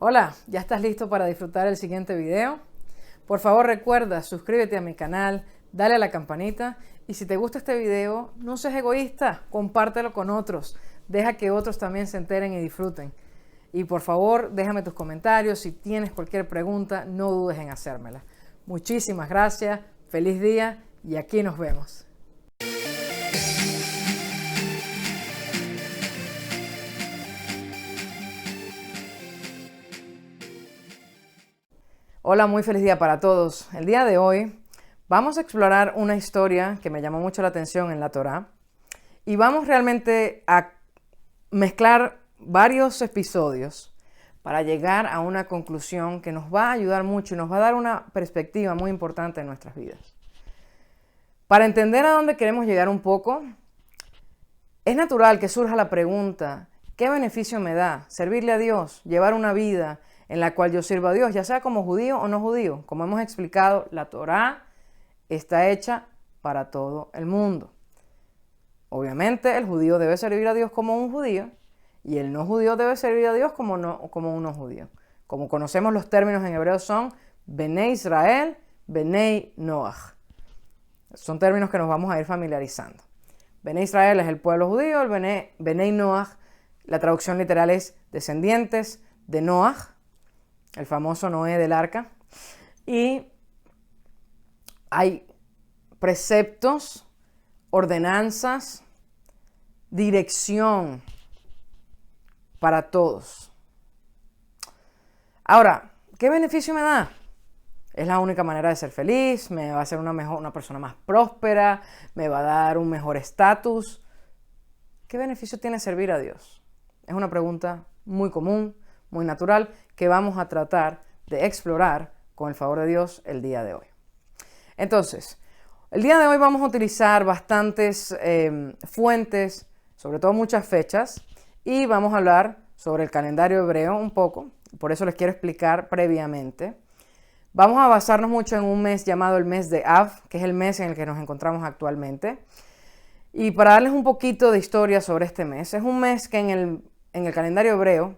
Hola, ¿ya estás listo para disfrutar el siguiente video? Por favor recuerda, suscríbete a mi canal, dale a la campanita y si te gusta este video, no seas egoísta, compártelo con otros, deja que otros también se enteren y disfruten. Y por favor, déjame tus comentarios, si tienes cualquier pregunta, no dudes en hacérmela. Muchísimas gracias, feliz día y aquí nos vemos. Hola, muy feliz día para todos. El día de hoy vamos a explorar una historia que me llamó mucho la atención en la Torá y vamos realmente a mezclar varios episodios para llegar a una conclusión que nos va a ayudar mucho y nos va a dar una perspectiva muy importante en nuestras vidas. Para entender a dónde queremos llegar un poco, es natural que surja la pregunta, ¿qué beneficio me da servirle a Dios, llevar una vida en la cual yo sirvo a Dios, ya sea como judío o no judío? Como hemos explicado, la Torá está hecha para todo el mundo. Obviamente el judío debe servir a Dios como un judío y el no judío debe servir a Dios como un no judío. Como conocemos los términos en hebreo son Benei Israel, Benei Noach. Son términos que nos vamos a ir familiarizando. Benei Israel es el pueblo judío, el Benei Noach, la traducción literal es descendientes de Noach, el famoso Noé del arca, y hay preceptos, ordenanzas, dirección para todos. Ahora, ¿qué beneficio me da? Es la única manera de ser feliz, me va a hacer una persona más próspera, me va a dar un mejor estatus. ¿Qué beneficio tiene servir a Dios? Es una pregunta muy común, muy natural, que vamos a tratar de explorar con el favor de Dios el día de hoy. Entonces, el día de hoy vamos a utilizar bastantes fuentes, sobre todo muchas fechas, y vamos a hablar sobre el calendario hebreo un poco, por eso les quiero explicar previamente. Vamos a basarnos mucho en un mes llamado el mes de Av, que es el mes en el que nos encontramos actualmente. Y para darles un poquito de historia sobre este mes, es un mes que en el calendario hebreo,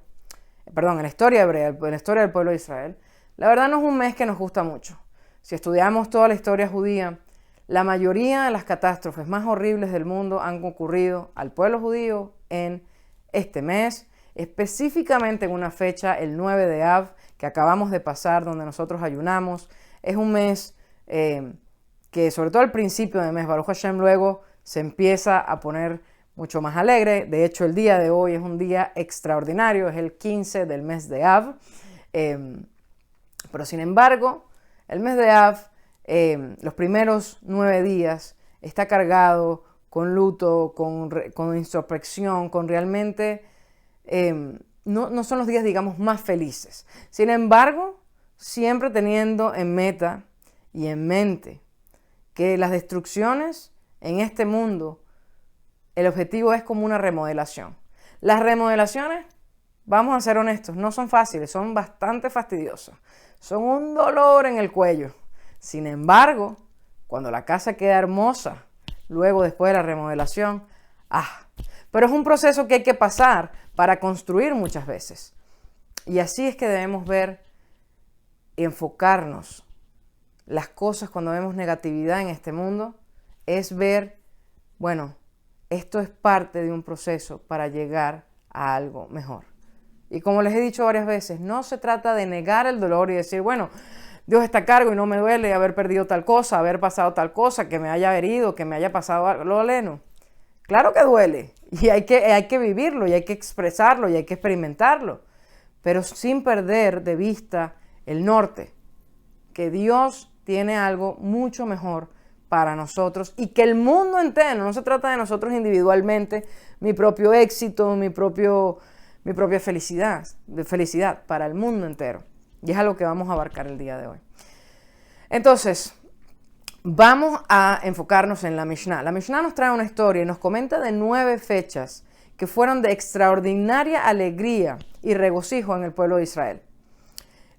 en la historia hebrea, en la historia del pueblo de Israel, la verdad no es un mes que nos gusta mucho. Si estudiamos toda la historia judía, la mayoría de las catástrofes más horribles del mundo han ocurrido al pueblo judío en este mes, específicamente en una fecha, el 9 de Av, que acabamos de pasar, donde nosotros ayunamos. Es un mes que, sobre todo al principio del mes, Baruch Hashem, luego se empieza a poner mucho más alegre. De hecho, el día de hoy es un día extraordinario, es el 15 del mes de Av. Pero sin embargo, el mes de Av, los primeros 9 días, está cargado con luto, con introspección, con realmente... no son los días, digamos, más felices. Sin embargo, siempre teniendo en meta y en mente que las destrucciones en este mundo, el objetivo es como una remodelación. Las remodelaciones, vamos a ser honestos, no son fáciles, son bastante fastidiosas. Son un dolor en el cuello. Sin embargo, cuando la casa queda hermosa, luego después de la remodelación, pero es un proceso que hay que pasar para construir muchas veces. Y así es que debemos ver y enfocarnos las cosas cuando vemos negatividad en este mundo, es ver, bueno, esto es parte de un proceso para llegar a algo mejor. Y como les he dicho varias veces, no se trata de negar el dolor y decir, bueno, Dios está a cargo y no me duele haber perdido tal cosa, haber pasado tal cosa, que me haya herido, que me haya pasado algo. Lo aleno. Claro que duele y hay que vivirlo y hay que expresarlo y hay que experimentarlo, pero sin perder de vista el norte, que Dios tiene algo mucho mejor para nosotros y que el mundo entero, no se trata de nosotros individualmente, mi propio éxito, mi propia felicidad para el mundo entero. Y es algo que vamos a abarcar el día de hoy. Entonces, vamos a enfocarnos en la Mishnah. La Mishnah nos trae una historia y nos comenta de 9 fechas que fueron de extraordinaria alegría y regocijo en el pueblo de Israel.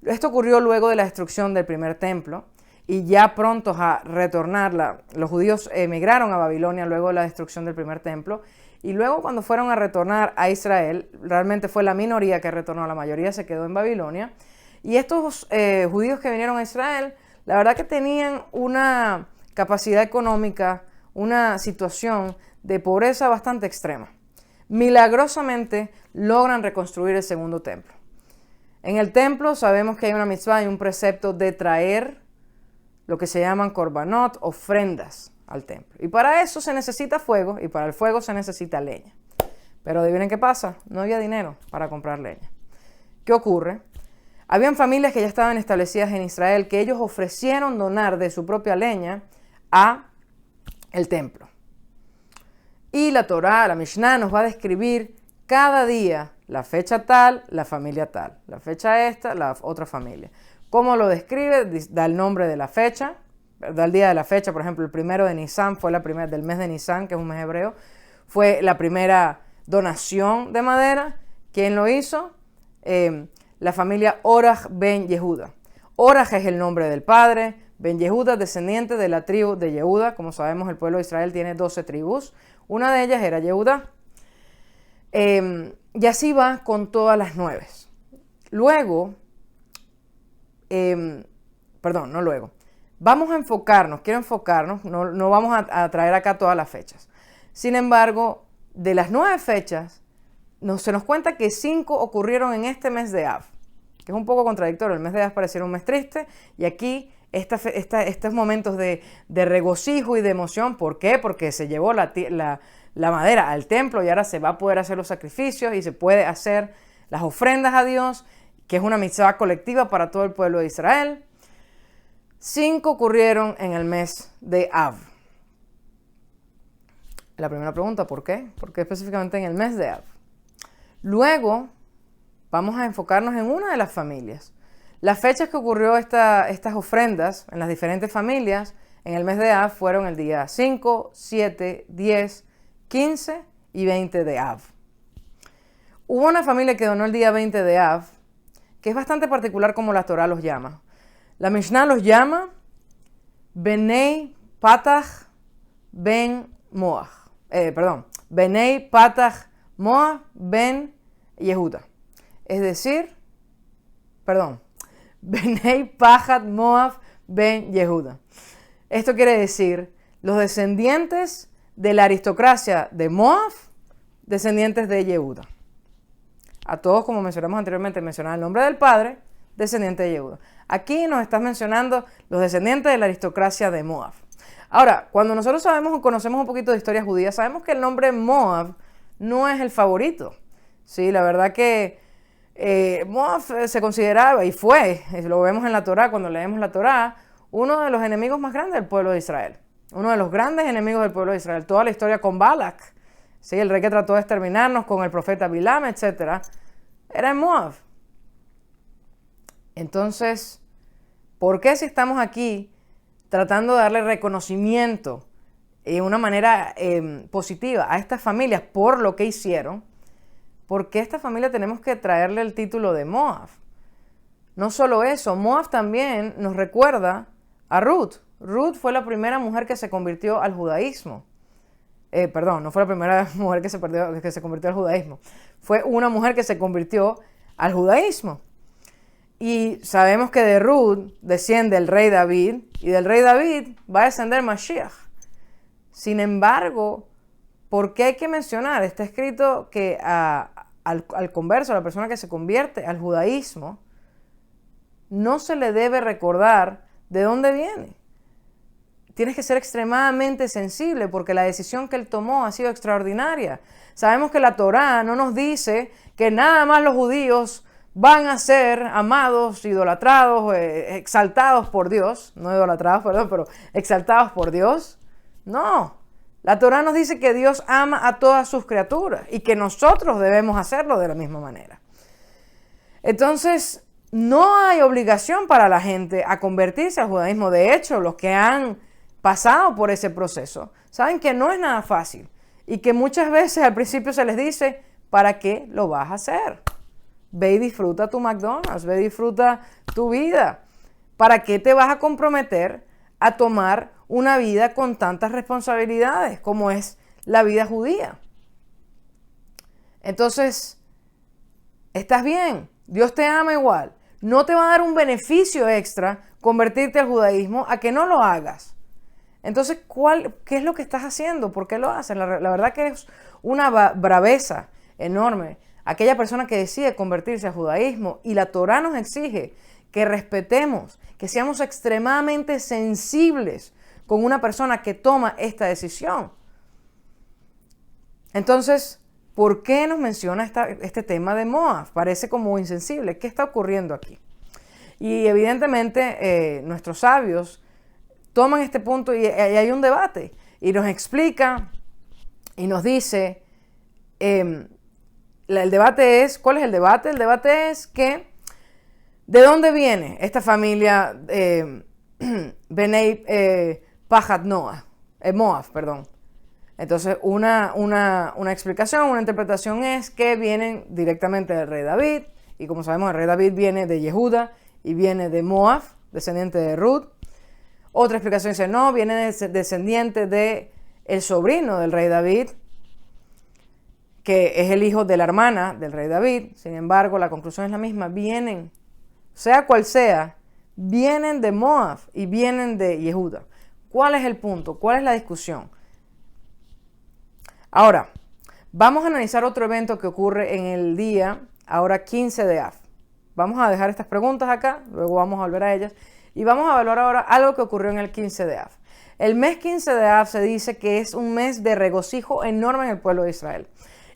Esto ocurrió luego de la destrucción del primer templo y ya prontos a retornar, los judíos emigraron a Babilonia luego de la destrucción del primer templo y luego cuando fueron a retornar a Israel, realmente fue la minoría que retornó, la mayoría se quedó en Babilonia, y estos judíos que vinieron a Israel, la verdad que tenían una capacidad económica, una situación de pobreza bastante extrema. Milagrosamente logran reconstruir el segundo templo. En el templo sabemos que hay una mitzvah y un precepto de traer lo que se llaman korbanot, ofrendas al templo. Y para eso se necesita fuego y para el fuego se necesita leña. Pero adivinen qué pasa, no había dinero para comprar leña. ¿Qué ocurre? Habían familias que ya estaban establecidas en Israel que ellos ofrecieron donar de su propia leña a el templo. Y la Torá, la Mishnah, nos va a describir cada día la fecha tal, la familia tal, la fecha esta, la otra familia. ¿Cómo lo describe? Da el nombre de la fecha, da el día de la fecha. Por ejemplo, el primero de Nisan fue la primera del mes de Nisan, que es un mes hebreo, fue la primera donación de madera. ¿Quién lo hizo? La familia Oraj ben Yehuda. Oraj es el nombre del padre, ben Yehuda, descendiente de la tribu de Yehuda. Como sabemos, el pueblo de Israel tiene 12 tribus. Una de ellas era Yehuda. Y así va con todas las 9. Luego, no luego. Vamos a enfocarnos, quiero enfocarnos, no vamos a traer acá todas las fechas. Sin embargo, de las 9 fechas, se nos cuenta que 5 ocurrieron en este mes de Av, que es un poco contradictorio. El mes de Av pareciera un mes triste, y aquí estos momentos de regocijo y de emoción. ¿Por qué? Porque se llevó la madera al templo y ahora se va a poder hacer los sacrificios y se puede hacer las ofrendas a Dios, que es una mitzvah colectiva para todo el pueblo de Israel. 5 ocurrieron en el mes de Av. La primera pregunta, ¿por qué? ¿Por qué específicamente en el mes de Av? Luego, vamos a enfocarnos en una de las familias. Las fechas que ocurrió estas ofrendas en las diferentes familias en el mes de Av fueron el día 5, 7, 10, 15 y 20 de Av. Hubo una familia que donó el día 20 de Av, que es bastante particular como la Torá los llama. La Mishnah los llama Benei Patach Ben Moach. Benei Patach Moach Ben Yehuda. Es decir, Benei Pachat Moab Ben Yehuda. Esto quiere decir los descendientes de la aristocracia de Moab, descendientes de Yehuda. A todos, como mencionamos anteriormente, mencionaba el nombre del padre, descendiente de Yehuda. Aquí nos estás mencionando los descendientes de la aristocracia de Moab. Ahora, cuando nosotros sabemos o conocemos un poquito de historia judía, sabemos que el nombre Moab no es el favorito. Sí, la verdad que Moab se consideraba, y fue, lo vemos en la Torá, cuando leemos la Torá, uno de los enemigos más grandes del pueblo de Israel. Uno de los grandes enemigos del pueblo de Israel. Toda la historia con Balak, ¿sí? El rey que trató de exterminarnos, con el profeta Bilam, etc., era en Moab. Entonces, ¿por qué si estamos aquí tratando de darle reconocimiento de una manera positiva a estas familias por lo que hicieron? ¿Por qué a esta familia tenemos que traerle el título de Moab? No solo eso, Moab también nos recuerda a Ruth. Ruth fue la primera mujer que se convirtió al judaísmo. No fue la primera mujer que se convirtió al judaísmo. Fue una mujer que se convirtió al judaísmo. Y sabemos que de Ruth desciende el rey David, y del rey David va a descender Mashiach. Sin embargo, ¿por qué hay que mencionar? Está escrito que al converso, a la persona que se convierte al judaísmo, no se le debe recordar de dónde viene. Tienes que ser extremadamente sensible porque la decisión que él tomó ha sido extraordinaria. Sabemos que la Torá no nos dice que nada más los judíos van a ser amados, idolatrados, exaltados por Dios. No idolatrados, perdón, pero exaltados por Dios. No. La Torá nos dice que Dios ama a todas sus criaturas y que nosotros debemos hacerlo de la misma manera. Entonces, no hay obligación para la gente a convertirse al judaísmo. De hecho, los que han pasado por ese proceso saben que no es nada fácil y que muchas veces al principio se les dice, ¿para qué lo vas a hacer? Ve y disfruta tu McDonald's, ve y disfruta tu vida. ¿Para qué te vas a comprometer a tomar una vida con tantas responsabilidades como es la vida judía? Entonces, estás bien, Dios te ama igual. No te va a dar un beneficio extra convertirte al judaísmo a que no lo hagas. Entonces, ¿qué es lo que estás haciendo? ¿Por qué lo haces? La verdad que es una braveza enorme. Aquella persona que decide convertirse al judaísmo, y la Torá nos exige que respetemos, que seamos extremadamente sensibles con una persona que toma esta decisión. Entonces, ¿por qué nos menciona este tema de Moab? Parece como insensible. ¿Qué está ocurriendo aquí? Y evidentemente nuestros sabios toman este punto y hay un debate. Y nos explica y nos dice, el debate es, ¿cuál es el debate? El debate es que, ¿de dónde viene esta familia Benei Pahat Moab, perdón? Entonces, una explicación, una interpretación es que vienen directamente del rey David, y como sabemos, el rey David viene de Yehuda y viene de Moab, descendiente de Ruth. Otra explicación dice, no, viene descendiente de el sobrino del rey David, que es el hijo de la hermana del rey David. Sin embargo, la conclusión es la misma, vienen, sea cual sea, vienen de Moab y vienen de Yehuda. ¿Cuál es el punto? ¿Cuál es la discusión? Ahora, vamos a analizar otro evento que ocurre en el día, ahora 15 de Av. Vamos a dejar estas preguntas acá, luego vamos a volver a ellas, y vamos a evaluar ahora algo que ocurrió en el 15 de Av. El mes 15 de Av se dice que es un mes de regocijo enorme en el pueblo de Israel,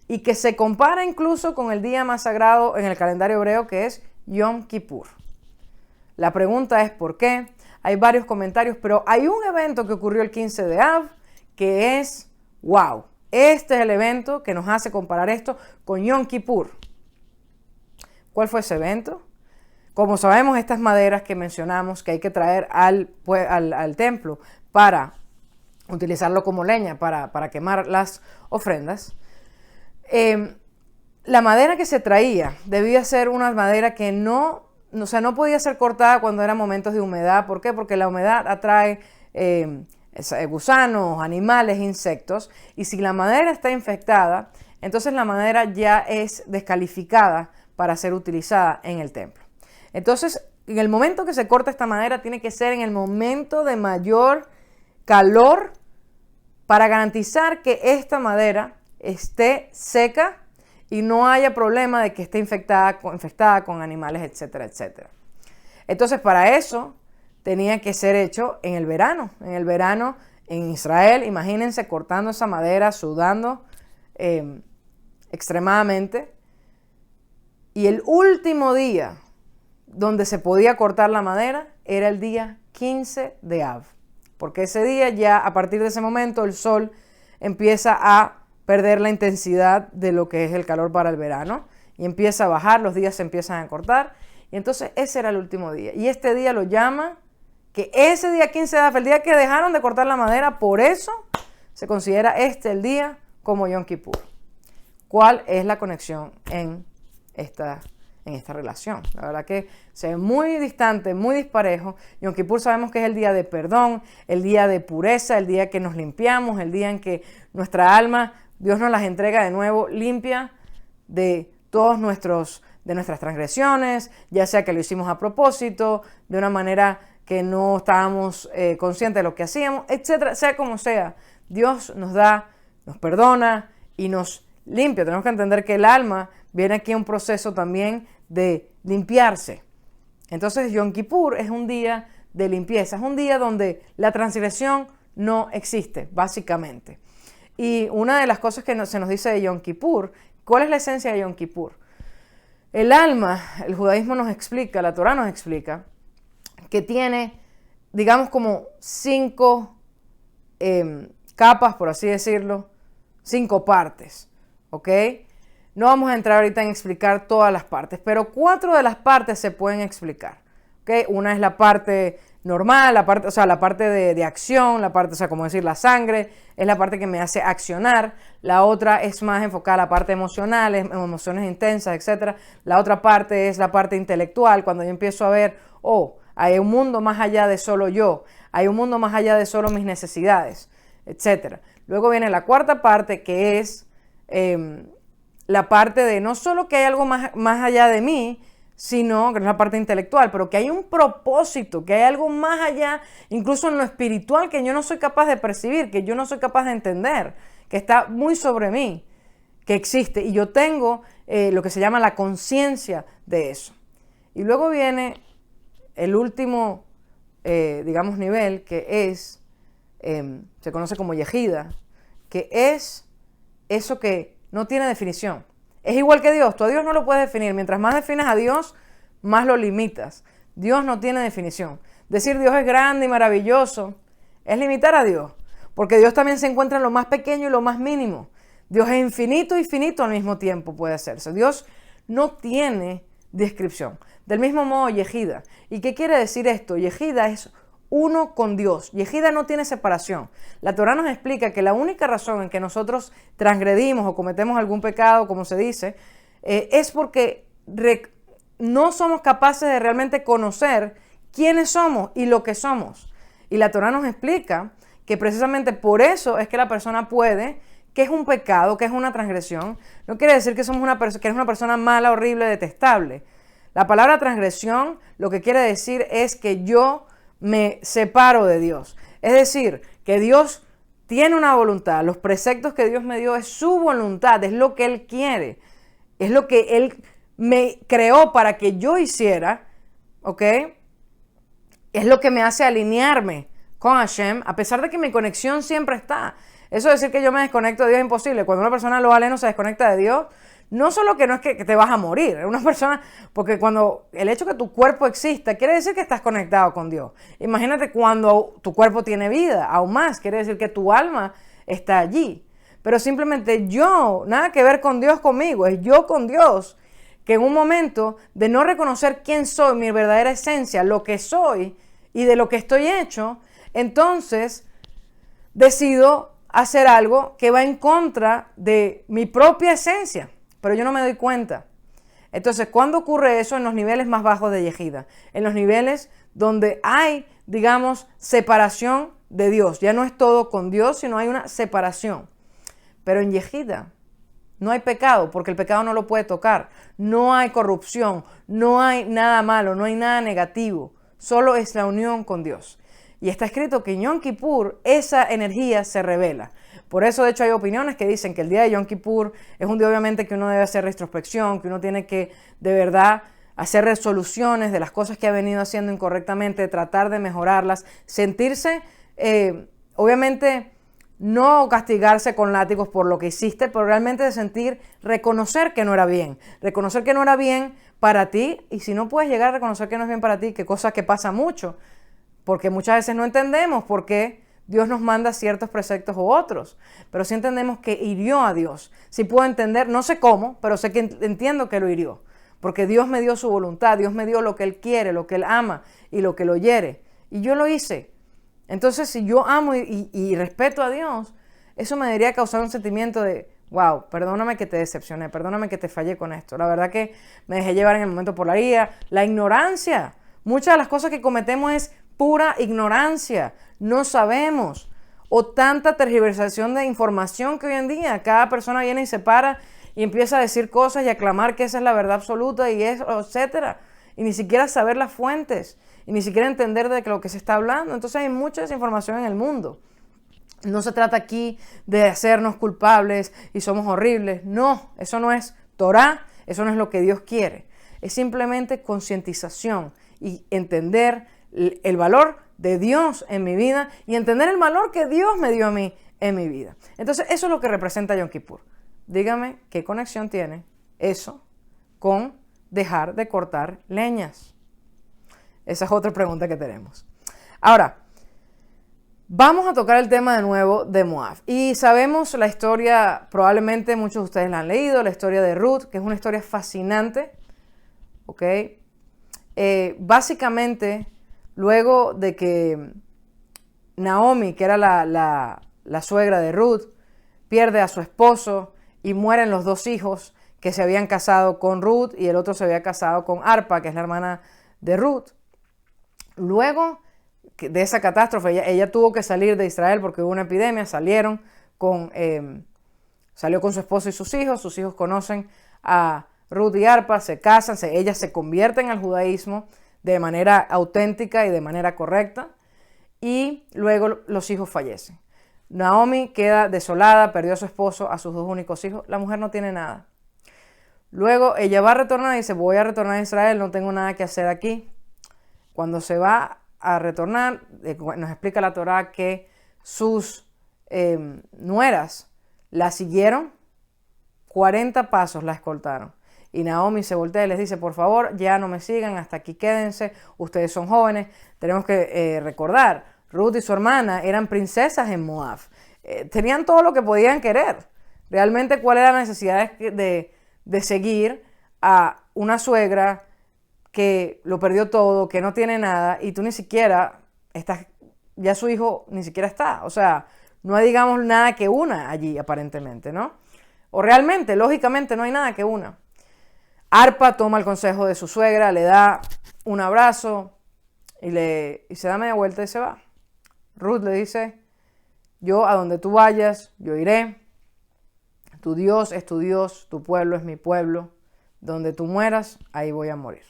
y que se compara incluso con el día más sagrado en el calendario hebreo, que es Yom Kippur. La pregunta es ¿por qué? Hay varios comentarios, pero hay un evento que ocurrió el 15 de Av que es wow. Este es el evento que nos hace comparar esto con Yom Kippur. ¿Cuál fue ese evento? Como sabemos, estas maderas que mencionamos que hay que traer al templo para utilizarlo como leña, para quemar las ofrendas, la madera que se traía debía ser una madera que no podía ser cortada cuando eran momentos de humedad. ¿Por qué? Porque la humedad atrae gusanos, animales, insectos, y si la madera está infectada, entonces la madera ya es descalificada para ser utilizada en el templo. Entonces, en el momento que se corta esta madera, tiene que ser en el momento de mayor calor para garantizar que esta madera esté seca y no haya problema de que esté infectada con animales, etcétera, etcétera. Entonces, para eso tenía que ser hecho en el verano. En el verano en Israel, imagínense cortando esa madera, sudando extremadamente. Y el último día donde se podía cortar la madera era el día 15 de Av. Porque ese día ya, a partir de ese momento, el sol empieza a perder la intensidad de lo que es el calor para el verano y empieza a bajar, los días se empiezan a cortar. Y entonces ese era el último día. Y este día lo llama que ese día 15 de Av, el día que dejaron de cortar la madera, por eso se considera el día como Yom Kippur. ¿Cuál es la conexión en esta relación? La verdad que se ve muy distante, muy disparejo. Yom Kippur sabemos que es el día de perdón, el día de pureza, el día que nos limpiamos, el día en que nuestra alma, Dios nos las entrega de nuevo limpia de todos nuestras transgresiones, ya sea que lo hicimos a propósito, de una manera que no estábamos conscientes de lo que hacíamos, etcétera. Sea como sea, Dios nos perdona y nos limpia. Tenemos que entender que el alma viene aquí a un proceso también de limpiarse. Entonces, Yom Kippur es un día de limpieza, es un día donde la transgresión no existe, básicamente. Y una de las cosas que se nos dice de Yom Kippur, ¿cuál es la esencia de Yom Kippur? El alma, el judaísmo nos explica, la Torá nos explica, que tiene, digamos, como 5 capas, por así decirlo, 5 partes, ¿ok? No vamos a entrar ahorita en explicar todas las partes, pero 4 de las partes se pueden explicar, ¿ok? Una es la parte normal, la parte de acción, la parte, como decir, la sangre, es la parte que me hace accionar. La otra es más enfocada a la parte emocional, emociones intensas, etc. La otra parte es la parte intelectual, cuando yo empiezo a ver, hay un mundo más allá de solo yo, hay un mundo más allá de solo mis necesidades, etc. Luego viene la cuarta parte, que es la parte de no solo que hay algo más allá de mí, sino que es la parte intelectual, pero que hay un propósito, que hay algo más allá, incluso en lo espiritual, que yo no soy capaz de percibir, que yo no soy capaz de entender, que está muy sobre mí, que existe, y yo tengo lo que se llama la conciencia de eso. Y luego viene el último, digamos, nivel, que es, se conoce como yejida, que es eso que no tiene definición. Es igual que Dios, tú a Dios no lo puedes definir. Mientras más defines a Dios, más lo limitas. Dios no tiene definición. Decir Dios es grande y maravilloso es limitar a Dios, porque Dios también se encuentra en lo más pequeño y lo más mínimo. Dios es infinito y finito al mismo tiempo puede hacerse. Dios no tiene descripción. Del mismo modo, yejida. ¿Y qué quiere decir esto? Yejida es uno con Dios. Yejida no tiene separación. La Torá nos explica que la única razón en que nosotros transgredimos o cometemos algún pecado, como se dice, es porque no somos capaces de realmente conocer quiénes somos y lo que somos. Y la Torá nos explica que precisamente por eso es que la persona puede, que es un pecado, que es una transgresión. No quiere decir que somos que eres una persona mala, horrible, detestable. La palabra transgresión lo que quiere decir es que yo me separo de Dios. Es decir, que Dios tiene una voluntad. Los preceptos que Dios me dio es su voluntad, es lo que Él quiere. Es lo que Él me creó para que yo hiciera, ¿ok? Es lo que me hace alinearme con Hashem, a pesar de que mi conexión siempre está. Eso de decir que yo me desconecto de Dios es imposible. Cuando una persona lo vale no se desconecta de Dios, no solo que no es que te vas a morir, una persona, porque cuando el hecho que tu cuerpo exista, quiere decir que estás conectado con Dios. Imagínate cuando tu cuerpo tiene vida, aún más, quiere decir que tu alma está allí. Pero simplemente yo, nada que ver con Dios conmigo, es yo con Dios, que en un momento de no reconocer quién soy, mi verdadera esencia, lo que soy y de lo que estoy hecho, entonces decido hacer algo que va en contra de mi propia esencia. Pero yo no me doy cuenta. Entonces, ¿cuándo ocurre eso? En los niveles más bajos de yejida, en los niveles donde hay, digamos, separación de Dios. Ya no es todo con Dios, sino hay una separación. Pero en yejida no hay pecado, porque el pecado no lo puede tocar. No hay corrupción, no hay nada malo, no hay nada negativo. Solo es la unión con Dios. Y está escrito que en Yom Kippur esa energía se revela. Por eso, de hecho, hay opiniones que dicen que el día de Yom Kippur es un día, obviamente, que uno debe hacer retrospección, que uno tiene que, de verdad, hacer resoluciones de las cosas que ha venido haciendo incorrectamente, tratar de mejorarlas, sentirse, obviamente, no castigarse con látigos por lo que hiciste, pero realmente de sentir, reconocer que no era bien para ti, y si no puedes llegar a reconocer que no es bien para ti, que cosa que pasa mucho, porque muchas veces no entendemos por qué Dios nos manda ciertos preceptos u otros, pero sí entendemos que hirió a Dios. Sí puedo entender, no sé cómo, pero sé que entiendo que lo hirió, porque Dios me dio su voluntad, Dios me dio lo que Él quiere, lo que Él ama y lo que lo hiere, y yo lo hice. Entonces, si yo amo y respeto a Dios, eso me debería causar un sentimiento de, wow, perdóname que te decepcioné, perdóname que te fallé con esto. La verdad que me dejé llevar en el momento por la ira, la ignorancia. Muchas de las cosas que cometemos es pura ignorancia, no sabemos, o tanta tergiversación de información que hoy en día cada persona viene y se para y empieza a decir cosas y a clamar que esa es la verdad absoluta y eso, etcétera, y ni siquiera saber las fuentes y ni siquiera entender de lo que se está hablando. Entonces hay mucha desinformación en el mundo. No se trata aquí de hacernos culpables y somos horribles. No, eso no es Torá, eso no es lo que Dios quiere. Es simplemente concientización y entender el valor de Dios en mi vida y entender el valor que Dios me dio a mí en mi vida. Entonces, eso es lo que representa Yom Kippur. Dígame qué conexión tiene eso con dejar de cortar leñas. Esa es otra pregunta que tenemos. Ahora, vamos a tocar el tema de nuevo de Moab. Y sabemos la historia, probablemente muchos de ustedes la han leído, la historia de Ruth, que es una historia fascinante. ¿Ok? Básicamente, luego de que Naomi, que era la suegra de Ruth, pierde a su esposo y mueren los dos hijos que se habían casado con Ruth y el otro se había casado con Arpa, que es la hermana de Ruth. Luego de esa catástrofe, ella tuvo que salir de Israel porque hubo una epidemia, salieron con Salió con su esposo y sus hijos conocen a Ruth y Orpa, se casan, ellas se convierten al judaísmo de manera auténtica y de manera correcta, y luego los hijos fallecen. Naomi queda desolada, perdió a su esposo, a sus 2 únicos hijos, la mujer no tiene nada. Luego ella va a retornar y dice, voy a retornar a Israel, no tengo nada que hacer aquí. Cuando se va a retornar, nos explica la Torá que sus nueras la siguieron, 40 pasos la escoltaron. Y Naomi se voltea y les dice, por favor, ya no me sigan, hasta aquí quédense, ustedes son jóvenes. Tenemos que recordar, Ruth y su hermana eran princesas en Moab. Tenían todo lo que podían querer. Realmente, ¿cuál era la necesidad de seguir a una suegra que lo perdió todo, que no tiene nada, y tú ni siquiera estás, ya su hijo ni siquiera está? O sea, no hay, digamos, nada que una allí, aparentemente, ¿no? O realmente, lógicamente, no hay nada que una. Orpa toma el consejo de su suegra, le da un abrazo y se da media vuelta y se va. Ruth le dice, yo a donde tú vayas, yo iré. Tu Dios es tu Dios, tu pueblo es mi pueblo. Donde tú mueras, ahí voy a morir.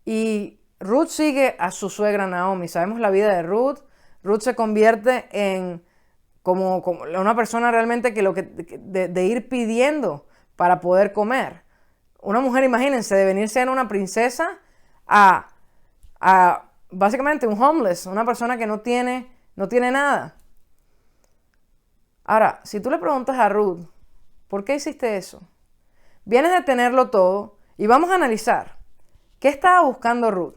Y Ruth sigue a su suegra Naomi. Sabemos la vida de Ruth. Ruth se convierte en como una persona realmente de ir pidiendo para poder comer. Una mujer, imagínense, de venirse en una princesa a básicamente un homeless, una persona que no tiene nada. Ahora, si tú le preguntas a Ruth, ¿por qué hiciste eso? Vienes de tenerlo todo y vamos a analizar. ¿Qué estaba buscando Ruth?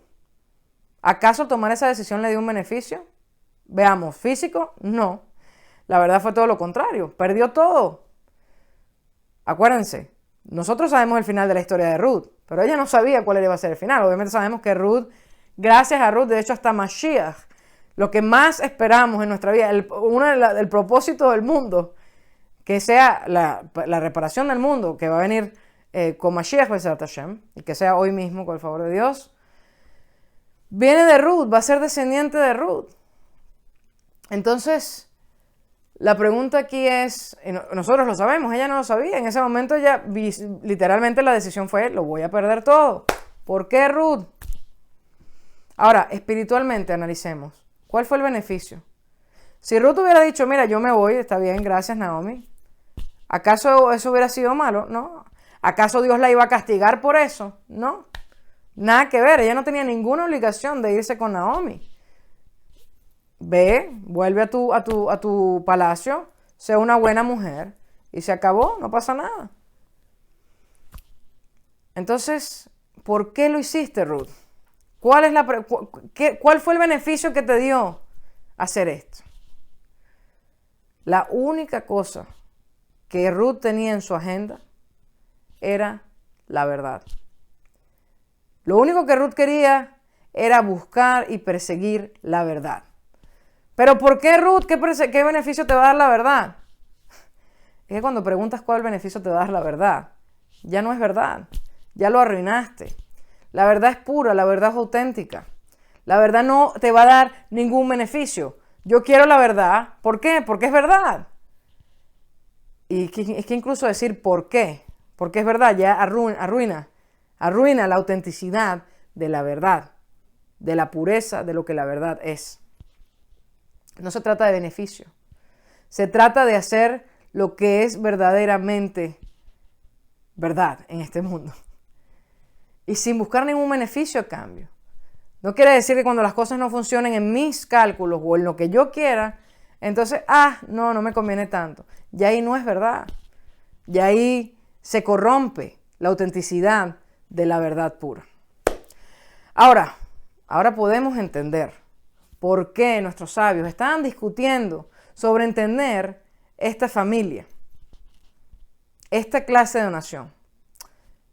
¿Acaso tomar esa decisión le dio un beneficio? Veamos, ¿físico? No. La verdad fue todo lo contrario. Perdió todo. Acuérdense, nosotros sabemos el final de la historia de Ruth, pero ella no sabía cuál iba a ser el final. Obviamente sabemos que Ruth, gracias a Ruth, de hecho hasta Mashiach, lo que más esperamos en nuestra vida, el propósito del mundo, que sea la reparación del mundo, que va a venir con Mashiach, y que sea hoy mismo, con el favor de Dios, viene de Ruth, va a ser descendiente de Ruth. Entonces, la pregunta aquí es, nosotros lo sabemos, ella no lo sabía, en ese momento ella, literalmente la decisión fue, lo voy a perder todo. ¿Por qué Ruth? Ahora, espiritualmente analicemos. ¿Cuál fue el beneficio? Si Ruth hubiera dicho, mira, yo me voy, está bien, gracias Naomi, ¿acaso eso hubiera sido malo? No. ¿Acaso Dios la iba a castigar por eso? No. Nada que ver, ella no tenía ninguna obligación de irse con Naomi. Ve, vuelve a tu palacio, sé una buena mujer y se acabó, no pasa nada. Entonces, ¿por qué lo hiciste, Ruth? ¿Cuál fue el beneficio que te dio hacer esto? La única cosa que Ruth tenía en su agenda era la verdad. Lo único que Ruth quería era buscar y perseguir la verdad. ¿Pero por qué, Ruth? ¿Qué beneficio te va a dar la verdad? Es que cuando preguntas cuál beneficio te va a dar la verdad, ya no es verdad, ya lo arruinaste. La verdad es pura, la verdad es auténtica. La verdad no te va a dar ningún beneficio. Yo quiero la verdad. ¿Por qué? Porque es verdad. Y es que incluso decir por qué, porque es verdad, ya arruina la autenticidad de la verdad, de la pureza de lo que la verdad es. No se trata de beneficio. Se trata de hacer lo que es verdaderamente verdad en este mundo. Y sin buscar ningún beneficio a cambio. No quiere decir que cuando las cosas no funcionen en mis cálculos o en lo que yo quiera, entonces, no me conviene tanto. Y ahí no es verdad. Y ahí se corrompe la autenticidad de la verdad pura. Ahora podemos entender por qué nuestros sabios estaban discutiendo sobre entender esta familia, esta clase de donación.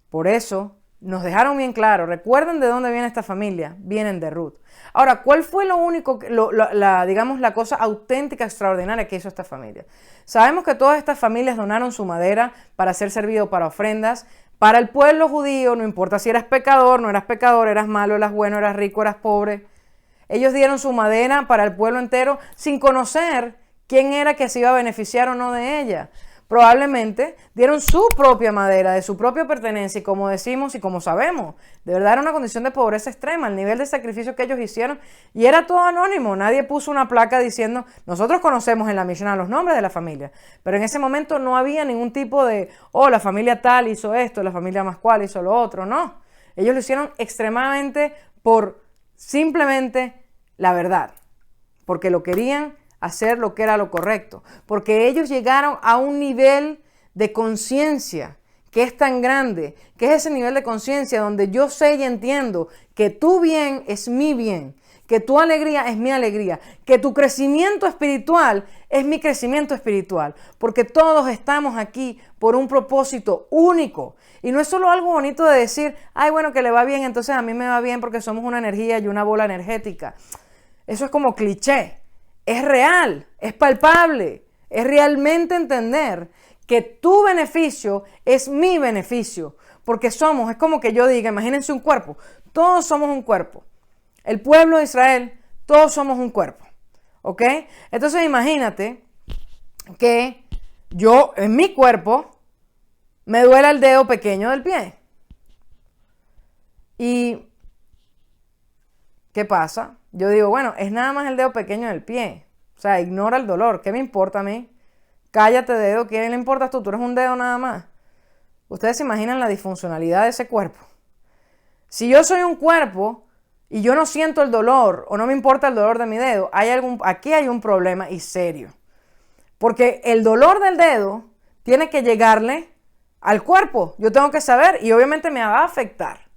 Por eso nos dejaron bien claro, recuerden de dónde viene esta familia, vienen de Ruth. Ahora, ¿cuál fue lo único, la cosa auténtica, extraordinaria que hizo esta familia? Sabemos que todas estas familias donaron su madera para ser servido para ofrendas. Para el pueblo judío, no importa si eras pecador, no eras pecador, eras malo, eras bueno, eras rico, eras pobre. Ellos dieron su madera para el pueblo entero sin conocer quién era que se iba a beneficiar o no de ella. Probablemente dieron su propia madera, de su propia pertenencia, y como decimos y como sabemos, de verdad era una condición de pobreza extrema, el nivel de sacrificio que ellos hicieron, y era todo anónimo, nadie puso una placa diciendo, nosotros conocemos en la Mishnah los nombres de la familia, pero en ese momento no había ningún tipo de, la familia tal hizo esto, la familia más cual hizo lo otro, no. Ellos lo hicieron extremadamente por simplemente la verdad, porque lo querían hacer lo que era lo correcto, porque ellos llegaron a un nivel de conciencia que es tan grande, que es ese nivel de conciencia donde yo sé y entiendo que tu bien es mi bien, que tu alegría es mi alegría, que tu crecimiento espiritual es mi crecimiento espiritual, porque todos estamos aquí por un propósito único. Y no es solo algo bonito de decir, ay, bueno, que le va bien, entonces a mí me va bien porque somos una energía y una bola energética. Eso es como cliché. Es real, es palpable, es realmente entender que tu beneficio es mi beneficio, porque es como que yo diga, imagínense un cuerpo, todos somos un cuerpo, el pueblo de Israel, todos somos un cuerpo, ¿ok? Entonces imagínate que yo, en mi cuerpo, me duela el dedo pequeño del pie. ¿Y qué pasa? Yo digo, bueno, es nada más el dedo pequeño del pie. O sea, ignora el dolor. ¿Qué me importa a mí? Cállate, dedo. ¿Quién le importas tú? Tú eres un dedo nada más. Ustedes se imaginan la disfuncionalidad de ese cuerpo. Si yo soy un cuerpo y yo no siento el dolor o no me importa el dolor de mi dedo, aquí hay un problema y serio. Porque el dolor del dedo tiene que llegarle al cuerpo. Yo tengo que saber y obviamente me va a afectar.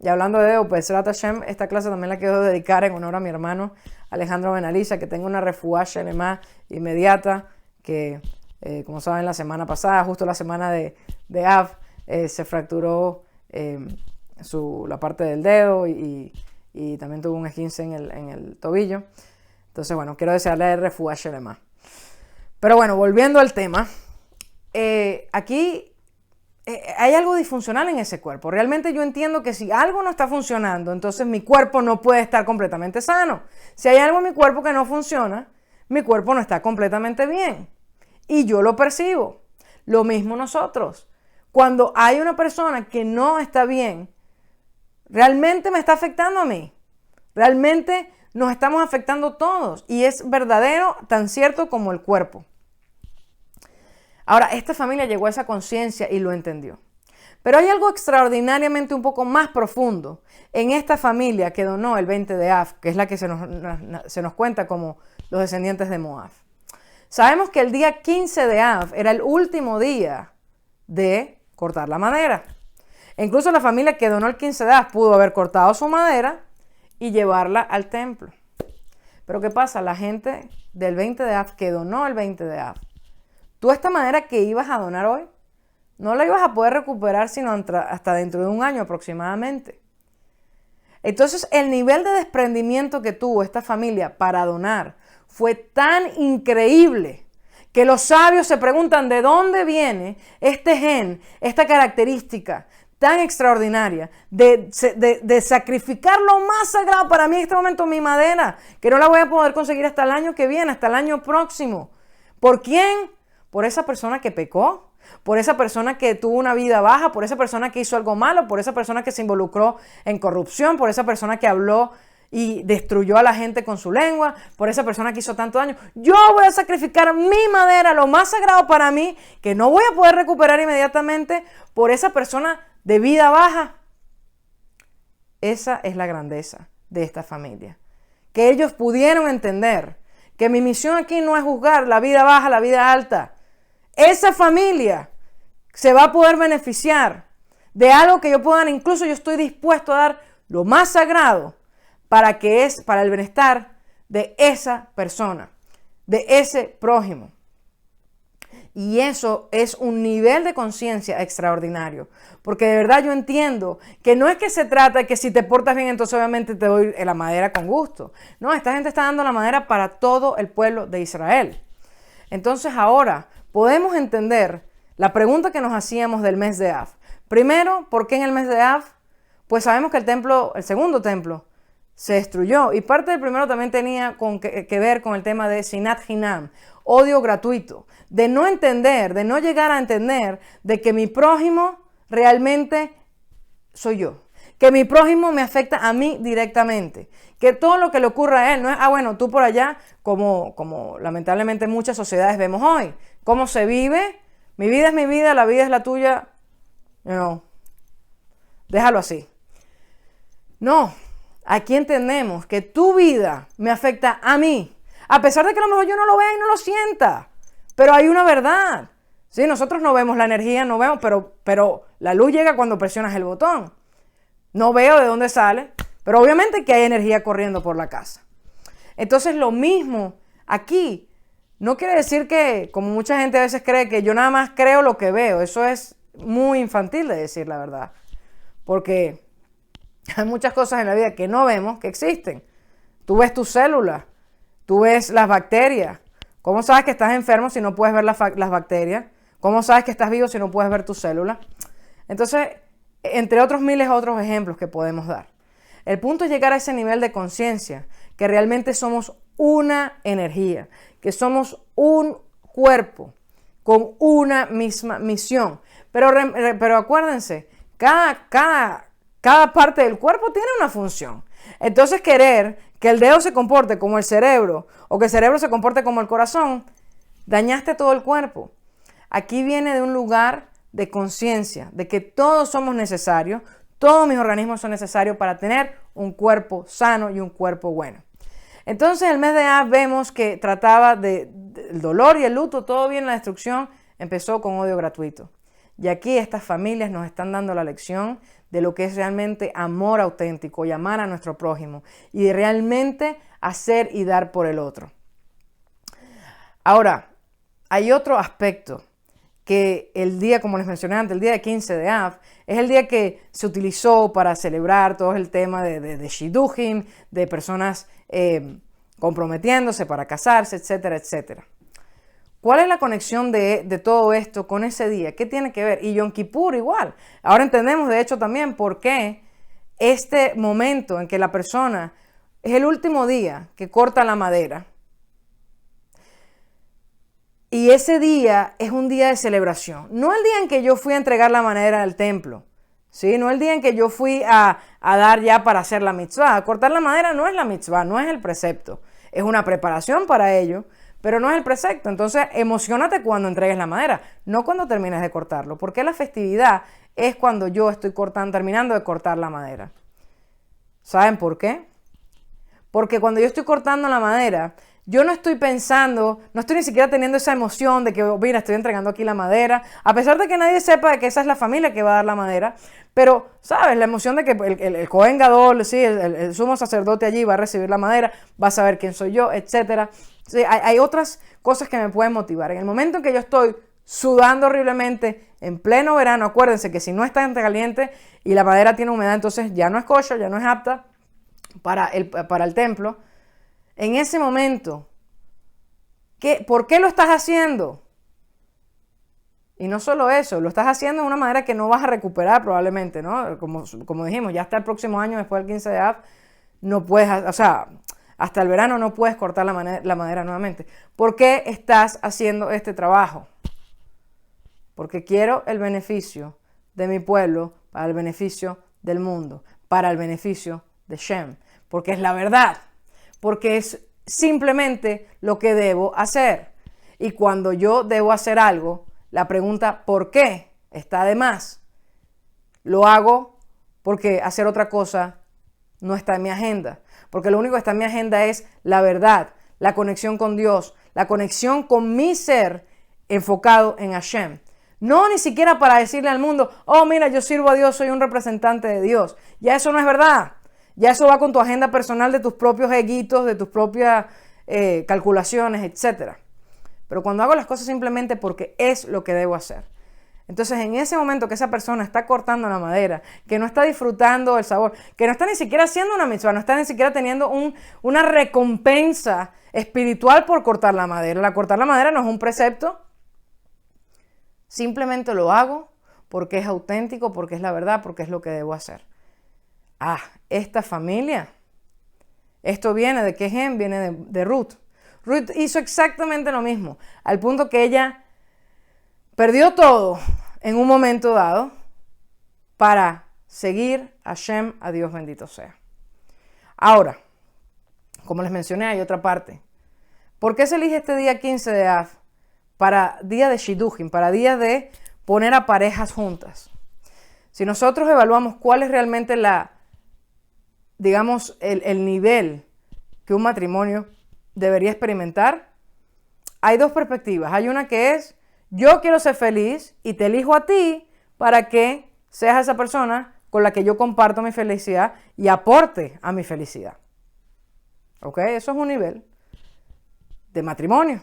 Y hablando de dedo, pues Srat Hashem, esta clase también la quiero dedicar en honor a mi hermano Alejandro Benaliza, que tengo una refuá shelema inmediata, que como saben la semana pasada, justo la semana de Av, se fracturó la parte del dedo y también tuvo un esguince en el tobillo. Entonces, bueno, quiero desearle refuá shelema. Pero bueno, volviendo al tema, aquí hay algo disfuncional en ese cuerpo. Realmente yo entiendo que si algo no está funcionando, entonces mi cuerpo no puede estar completamente sano. Si hay algo en mi cuerpo que no funciona, mi cuerpo no está completamente bien. Y yo lo percibo. Lo mismo nosotros. Cuando hay una persona que no está bien, realmente me está afectando a mí. Realmente nos estamos afectando todos. Y es verdadero, tan cierto como el cuerpo. Ahora, esta familia llegó a esa conciencia y lo entendió. Pero hay algo extraordinariamente un poco más profundo en esta familia que donó el 20 de Av, que es la que se nos cuenta como los descendientes de Moab. Sabemos que el día 15 de Av era el último día de cortar la madera. E incluso la familia que donó el 15 de Av pudo haber cortado su madera y llevarla al templo. Pero ¿qué pasa? La gente del 20 de Av que donó el 20 de Av, tú esta madera que ibas a donar hoy, no la ibas a poder recuperar sino hasta dentro de un año aproximadamente. Entonces el nivel de desprendimiento que tuvo esta familia para donar fue tan increíble que los sabios se preguntan de dónde viene este gen, esta característica tan extraordinaria de sacrificar lo más sagrado para mí en este momento, mi madera, que no la voy a poder conseguir hasta el año que viene, hasta el año próximo. ¿Por quién? Por esa persona que pecó, por esa persona que tuvo una vida baja, por esa persona que hizo algo malo, por esa persona que se involucró en corrupción, por esa persona que habló y destruyó a la gente con su lengua, por esa persona que hizo tanto daño. Yo voy a sacrificar mi madera, lo más sagrado para mí, que no voy a poder recuperar inmediatamente, por esa persona de vida baja. Esa es la grandeza de esta familia. Que ellos pudieron entender que mi misión aquí no es juzgar la vida baja, la vida alta. Esa familia se va a poder beneficiar de algo que yo pueda dar. Incluso yo estoy dispuesto a dar lo más sagrado para el bienestar de esa persona, de ese prójimo. Y eso es un nivel de conciencia extraordinario. Porque de verdad yo entiendo que no es que se trata de que si te portas bien, entonces obviamente te doy la madera con gusto. No, esta gente está dando la madera para todo el pueblo de Israel. Entonces ahora podemos entender la pregunta que nos hacíamos del mes de Av. Primero, ¿por qué en el mes de Av? Pues sabemos que el segundo templo, se destruyó. Y parte del primero también tenía que ver con el tema de Sinat Hinam, odio gratuito, de no entender, de no llegar a entender de que mi prójimo realmente soy yo, que mi prójimo me afecta a mí directamente, que todo lo que le ocurra a él no es, bueno, tú por allá, como lamentablemente muchas sociedades vemos hoy, cómo se vive, mi vida es mi vida, la vida es la tuya, no, déjalo así. No, aquí entendemos que tu vida me afecta a mí, a pesar de que a lo mejor yo no lo vea y no lo sienta, pero hay una verdad. Sí, nosotros no vemos la energía, no vemos, pero la luz llega cuando presionas el botón. No veo de dónde sale, pero obviamente que hay energía corriendo por la casa. Entonces lo mismo aquí. No quiere decir que, como mucha gente a veces cree, que yo nada más creo lo que veo. Eso es muy infantil de decir la verdad. Porque hay muchas cosas en la vida que no vemos, que existen. Tú ves tus células, tú ves las bacterias. ¿Cómo sabes que estás enfermo si no puedes ver las bacterias? ¿Cómo sabes que estás vivo si no puedes ver tus células? Entonces, entre otros miles otros ejemplos que podemos dar. El punto es llegar a ese nivel de conciencia, que realmente somos una energía, que somos un cuerpo con una misma misión. Pero acuérdense, cada parte del cuerpo tiene una función. Entonces querer que el dedo se comporte como el cerebro o que el cerebro se comporte como el corazón, dañaste todo el cuerpo. Aquí viene de un lugar de conciencia, de que todos somos necesarios, todos mis organismos son necesarios para tener un cuerpo sano y un cuerpo bueno. Entonces el mes de Av vemos que trataba del dolor y el luto, todo bien, la destrucción empezó con odio gratuito. Y aquí estas familias nos están dando la lección de lo que es realmente amor auténtico y amar a nuestro prójimo y de realmente hacer y dar por el otro. Ahora, hay otro aspecto que el día, como les mencioné antes, el día de 15 de Av, es el día que se utilizó para celebrar todo el tema de shidduchim, de personas comprometiéndose para casarse, etcétera, etcétera. ¿Cuál es la conexión de todo esto con ese día? ¿Qué tiene que ver? Y Yom Kippur igual. Ahora entendemos, de hecho, también por qué este momento en que la persona es el último día que corta la madera. Y ese día es un día de celebración. No el día en que yo fui a entregar la madera al templo. ¿Sí? No el día en que yo fui a dar ya para hacer la mitzvah. Cortar la madera no es la mitzvah, no es el precepto. Es una preparación para ello, pero no es el precepto. Entonces, emocionate cuando entregues la madera, no cuando termines de cortarlo. Porque la festividad es cuando yo estoy terminando de cortar la madera. ¿Saben por qué? Porque cuando yo estoy cortando la madera, yo no estoy pensando, no estoy ni siquiera teniendo esa emoción de que, mira, estoy entregando aquí la madera, a pesar de que nadie sepa de que esa es la familia que va a dar la madera, pero, ¿sabes? La emoción de que el Cohen Gadol, sí, el sumo sacerdote allí va a recibir la madera, va a saber quién soy yo, etcétera. Sí, hay otras cosas que me pueden motivar. En el momento en que yo estoy sudando horriblemente, en pleno verano, acuérdense que si no está caliente y la madera tiene humedad, entonces ya no es kosher, ya no es apta para el templo. En ese momento, ¿por qué lo estás haciendo? Y no solo eso, lo estás haciendo de una manera que no vas a recuperar probablemente, ¿no? Como dijimos, ya hasta el próximo año, después del 15 de Av, no puedes, o sea, hasta el verano no puedes cortar la madera nuevamente. ¿Por qué estás haciendo este trabajo? Porque quiero el beneficio de mi pueblo para el beneficio del mundo, para el beneficio de Shem, porque es la verdad. Porque es simplemente lo que debo hacer. Y cuando yo debo hacer algo, la pregunta ¿por qué? Está de más. Lo hago porque hacer otra cosa no está en mi agenda. Porque lo único que está en mi agenda es la verdad, la conexión con Dios, la conexión con mi ser enfocado en Hashem. No ni siquiera para decirle al mundo, oh mira, yo sirvo a Dios, soy un representante de Dios. Ya eso no es verdad. Ya eso va con tu agenda personal de tus propios eguitos, de tus propias calculaciones, etc. Pero cuando hago las cosas simplemente porque es lo que debo hacer. Entonces, en ese momento que esa persona está cortando la madera, que no está disfrutando el sabor, que no está ni siquiera haciendo una mitzvah, no está ni siquiera teniendo una recompensa espiritual por cortar la madera. Cortar la madera no es un precepto. Simplemente lo hago porque es auténtico, porque es la verdad, porque es lo que debo hacer. Esta familia Esto viene de qué gen, viene de Ruth. Ruth hizo exactamente lo mismo, al punto que ella perdió todo en un momento dado para seguir a Shem, a Dios bendito sea. Ahora, como les mencioné, hay otra parte. ¿Por qué se elige este día 15 de Av para día de Shidduchim, para día de poner a parejas juntas? Si nosotros evaluamos cuál es realmente el nivel que un matrimonio debería experimentar, hay dos perspectivas. Hay una que es, yo quiero ser feliz y te elijo a ti para que seas esa persona con la que yo comparto mi felicidad y aporte a mi felicidad. ¿Ok? Eso es un nivel de matrimonio.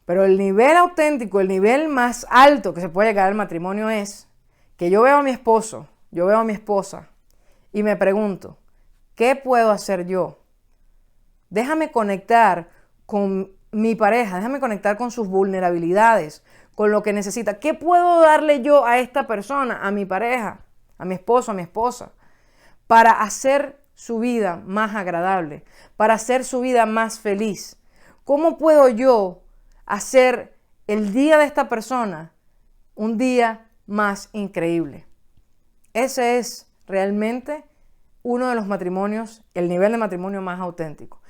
Pero el nivel auténtico, el nivel más alto que se puede llegar al matrimonio es que yo veo a mi esposo, yo veo a mi esposa y me pregunto, ¿qué puedo hacer yo? Déjame conectar con mi pareja, déjame conectar con sus vulnerabilidades, con lo que necesita. ¿Qué puedo darle yo a esta persona, a mi pareja, a mi esposo, a mi esposa, para hacer su vida más agradable, para hacer su vida más feliz? ¿Cómo puedo yo hacer el día de esta persona un día más increíble? Ese es realmente uno de los matrimonios, el nivel de matrimonio más auténtico.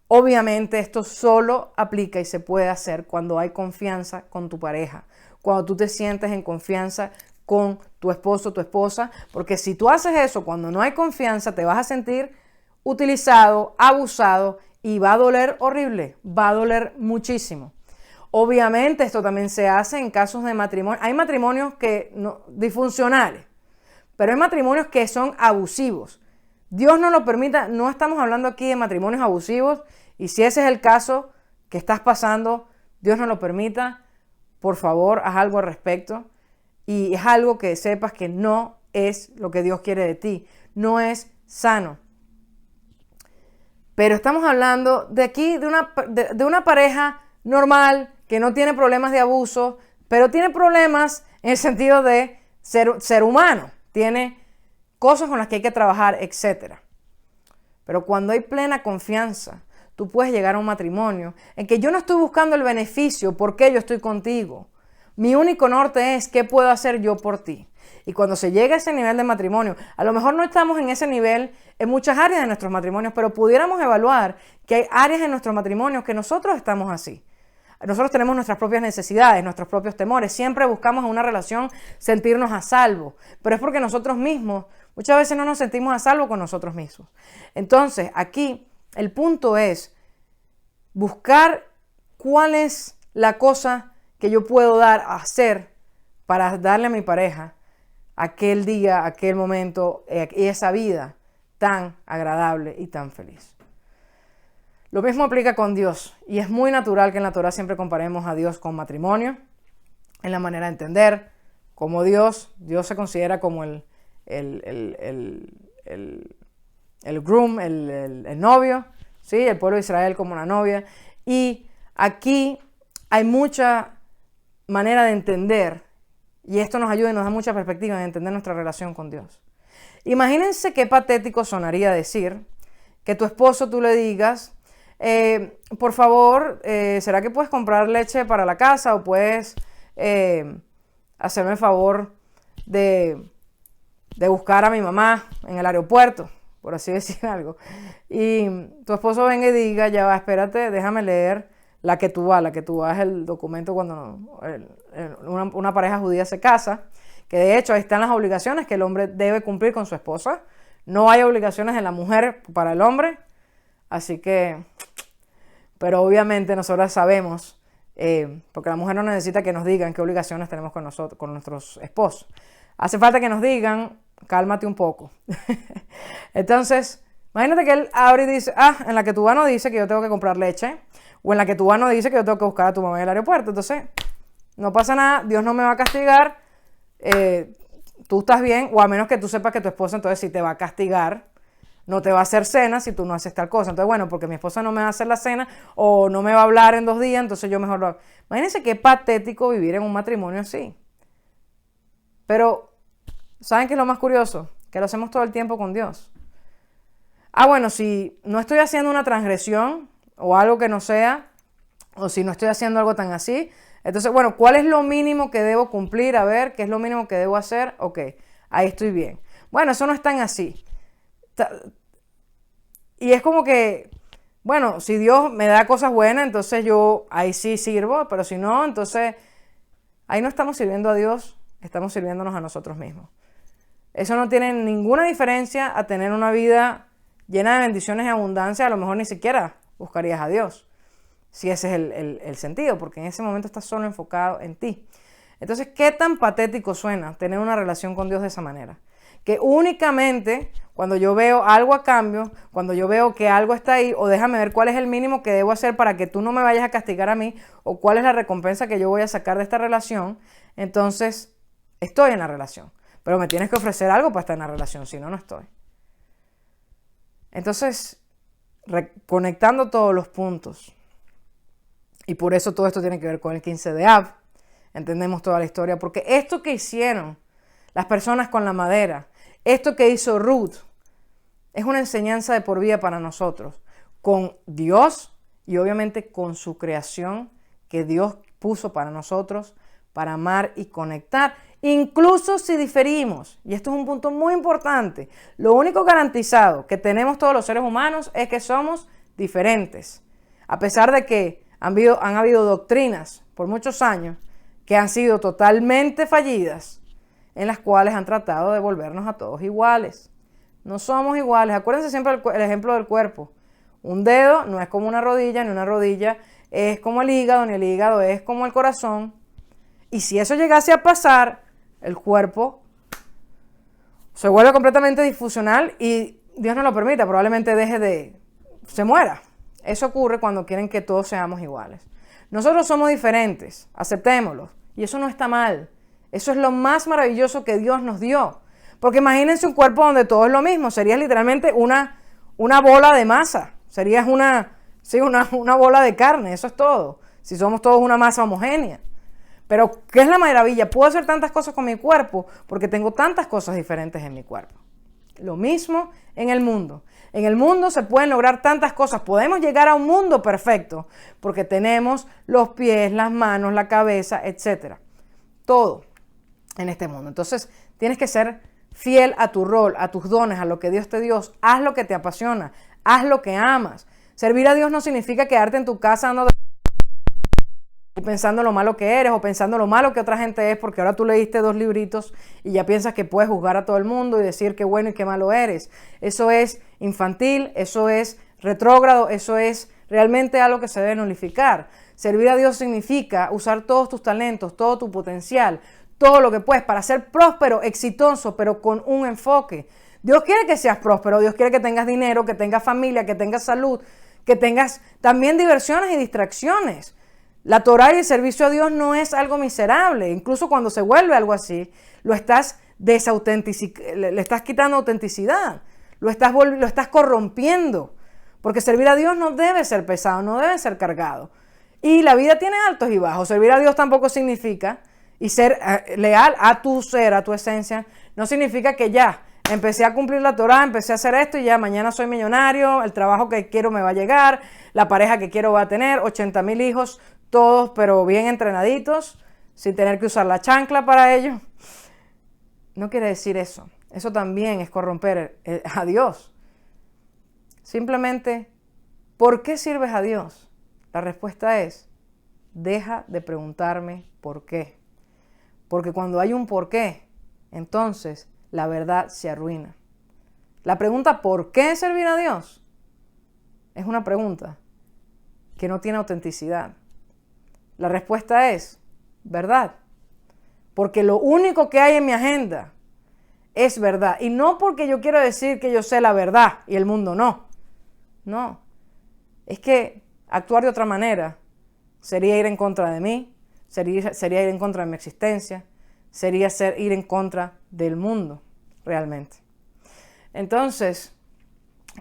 Obviamente esto solo aplica y se puede hacer cuando hay confianza con tu pareja, cuando tú te sientes en confianza con tu esposo o tu esposa, porque si tú haces eso cuando no hay confianza, te vas a sentir utilizado, abusado y va a doler horrible, va a doler muchísimo. Obviamente esto también se hace en casos de matrimonio. Hay matrimonios que disfuncionales, pero hay matrimonios que son abusivos. Dios no lo permita, no estamos hablando aquí de matrimonios abusivos, y si ese es el caso que estás pasando, Dios no lo permita, por favor, haz algo al respecto. Y es algo que sepas que no es lo que Dios quiere de ti, no es sano. Pero estamos hablando de aquí, de una pareja normal, que no tiene problemas de abuso, pero tiene problemas en el sentido de ser humano, tiene cosas con las que hay que trabajar, etc. Pero cuando hay plena confianza, tú puedes llegar a un matrimonio en que yo no estoy buscando el beneficio, porque yo estoy contigo. Mi único norte es qué puedo hacer yo por ti. Y cuando se llega a ese nivel de matrimonio, a lo mejor no estamos en ese nivel en muchas áreas de nuestros matrimonios, pero pudiéramos evaluar que hay áreas en nuestros matrimonios que nosotros estamos así. Nosotros tenemos nuestras propias necesidades, nuestros propios temores. Siempre buscamos en una relación sentirnos a salvo, pero es porque nosotros mismos muchas veces no nos sentimos a salvo con nosotros mismos. Entonces, aquí el punto es buscar cuál es la cosa que yo puedo hacer para darle a mi pareja aquel día, aquel momento y esa vida tan agradable y tan feliz. Lo mismo aplica con Dios, y es muy natural que en la Torah siempre comparemos a Dios con matrimonio, en la manera de entender, como Dios se considera como el groom, el novio, ¿sí? El pueblo de Israel como la novia, y aquí hay mucha manera de entender, y esto nos ayuda y nos da mucha perspectiva en entender nuestra relación con Dios. Imagínense qué patético sonaría decir que tu esposo tú le digas, por favor, ¿será que puedes comprar leche para la casa o puedes hacerme el favor de buscar a mi mamá en el aeropuerto, por así decir algo? Y tu esposo venga y diga, ya va, espérate, déjame leer la Ketubá. La Ketubá es el documento cuando una pareja judía se casa, que de hecho ahí están las obligaciones que el hombre debe cumplir con su esposa. No hay obligaciones de la mujer para el hombre, así que, pero obviamente nosotros sabemos, porque la mujer no necesita que nos digan qué obligaciones tenemos con nosotros, con nuestros esposos. Hace falta que nos digan, cálmate un poco. Entonces, imagínate que él abre y dice, en la Ketubá no dice que yo tengo que comprar leche, o en la Ketubá no dice que yo tengo que buscar a tu mamá en el aeropuerto. Entonces, no pasa nada, Dios no me va a castigar, tú estás bien, o a menos que tú sepas que tu esposa entonces sí te va a castigar, no te va a hacer cena si tú no haces tal cosa. Entonces, bueno, porque mi esposa no me va a hacer la cena o no me va a hablar en 2 días, entonces yo mejor lo hago. Imagínense qué patético vivir en un matrimonio así. Pero, ¿saben qué es lo más curioso? Que lo hacemos todo el tiempo con Dios. Bueno, si no estoy haciendo una transgresión o algo que no sea, o si no estoy haciendo algo tan así, entonces, bueno, ¿cuál es lo mínimo que debo cumplir? A ver, ¿qué es lo mínimo que debo hacer? Ok, ahí estoy bien. Bueno, eso no es tan así. Y es como que, bueno, si Dios me da cosas buenas, entonces yo ahí sí sirvo, pero si no, entonces ahí no estamos sirviendo a Dios, estamos sirviéndonos a nosotros mismos. Eso no tiene ninguna diferencia a tener una vida llena de bendiciones y abundancia. A lo mejor ni siquiera buscarías a Dios, si ese es el sentido, porque en ese momento estás solo enfocado en ti. Entonces, ¿qué tan patético suena tener una relación con Dios de esa manera? Que únicamente cuando yo veo algo a cambio, cuando yo veo que algo está ahí, o déjame ver cuál es el mínimo que debo hacer para que tú no me vayas a castigar a mí, o cuál es la recompensa que yo voy a sacar de esta relación, entonces estoy en la relación. Pero me tienes que ofrecer algo para estar en la relación, si no, no estoy. Entonces, conectando todos los puntos, y por eso todo esto tiene que ver con el 15 de Av, entendemos toda la historia, porque esto que hicieron las personas con la madera, esto que hizo Ruth, es una enseñanza de por vida para nosotros, con Dios y obviamente con su creación que Dios puso para nosotros, para amar y conectar, incluso si diferimos. Y esto es un punto muy importante. Lo único garantizado que tenemos todos los seres humanos es que somos diferentes. A pesar de que han habido doctrinas por muchos años que han sido totalmente fallidas, en las cuales han tratado de volvernos a todos iguales. No somos iguales. Acuérdense siempre el ejemplo del cuerpo. Un dedo no es como una rodilla, ni una rodilla es como el hígado, ni el hígado es como el corazón. Y si eso llegase a pasar, el cuerpo se vuelve completamente disfuncional y Dios no lo permita, probablemente se muera. Eso ocurre cuando quieren que todos seamos iguales. Nosotros somos diferentes, aceptémoslo. Y eso no está mal. Eso es lo más maravilloso que Dios nos dio. Porque imagínense un cuerpo donde todo es lo mismo. Serías literalmente una bola de masa. Serías una bola de carne. Eso es todo. Si somos todos una masa homogénea. Pero, ¿qué es la maravilla? Puedo hacer tantas cosas con mi cuerpo porque tengo tantas cosas diferentes en mi cuerpo. Lo mismo en el mundo. En el mundo se pueden lograr tantas cosas. Podemos llegar a un mundo perfecto porque tenemos los pies, las manos, la cabeza, etc. Todo en este mundo. Entonces, tienes que ser fiel a tu rol, a tus dones, a lo que Dios te dio. Haz lo que te apasiona, haz lo que amas. Servir a Dios no significa quedarte en tu casa pensando lo malo que eres o pensando lo malo que otra gente es, porque ahora tú leíste 2 libritos y ya piensas que puedes juzgar a todo el mundo y decir qué bueno y qué malo eres. Eso es infantil, eso es retrógrado, eso es realmente algo que se debe nulificar. Servir a Dios significa usar todos tus talentos, todo tu potencial, todo lo que puedes para ser próspero, exitoso, pero con un enfoque. Dios quiere que seas próspero, Dios quiere que tengas dinero, que tengas familia, que tengas salud, que tengas también diversiones y distracciones. La Torá y el servicio a Dios no es algo miserable. Incluso cuando se vuelve algo así, le estás quitando autenticidad, lo estás corrompiendo. Porque servir a Dios no debe ser pesado, no debe ser cargado. Y la vida tiene altos y bajos. Servir a Dios tampoco significa, y ser leal a tu ser, a tu esencia, no significa que ya empecé a cumplir la Torá, empecé a hacer esto y ya mañana soy millonario, el trabajo que quiero me va a llegar, la pareja que quiero va a tener, 80,000 hijos, todos pero bien entrenaditos, sin tener que usar la chancla para ello. No quiere decir eso. Eso también es corromper a Dios. Simplemente, ¿por qué sirves a Dios? La respuesta es, deja de preguntarme por qué. Porque cuando hay un por qué, entonces la verdad se arruina. La pregunta ¿por qué servir a Dios? Es una pregunta que no tiene autenticidad. La respuesta es verdad. Porque lo único que hay en mi agenda es verdad. Y no porque yo quiero decir que yo sé la verdad y el mundo no. No. Es que actuar de otra manera sería ir en contra de mí, sería ir en contra de mi existencia, sería ir en contra del mundo, realmente. Entonces,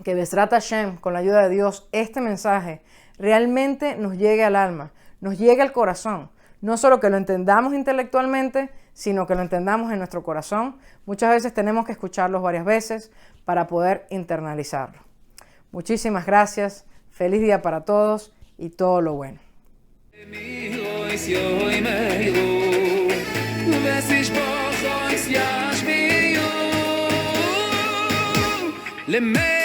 que Bezrat Hashem, con la ayuda de Dios, este mensaje realmente nos llegue al alma, nos llegue al corazón. No solo que lo entendamos intelectualmente, sino que lo entendamos en nuestro corazón. Muchas veces tenemos que escucharlos varias veces para poder internalizarlo. Muchísimas gracias, feliz día para todos y todo lo bueno. למלך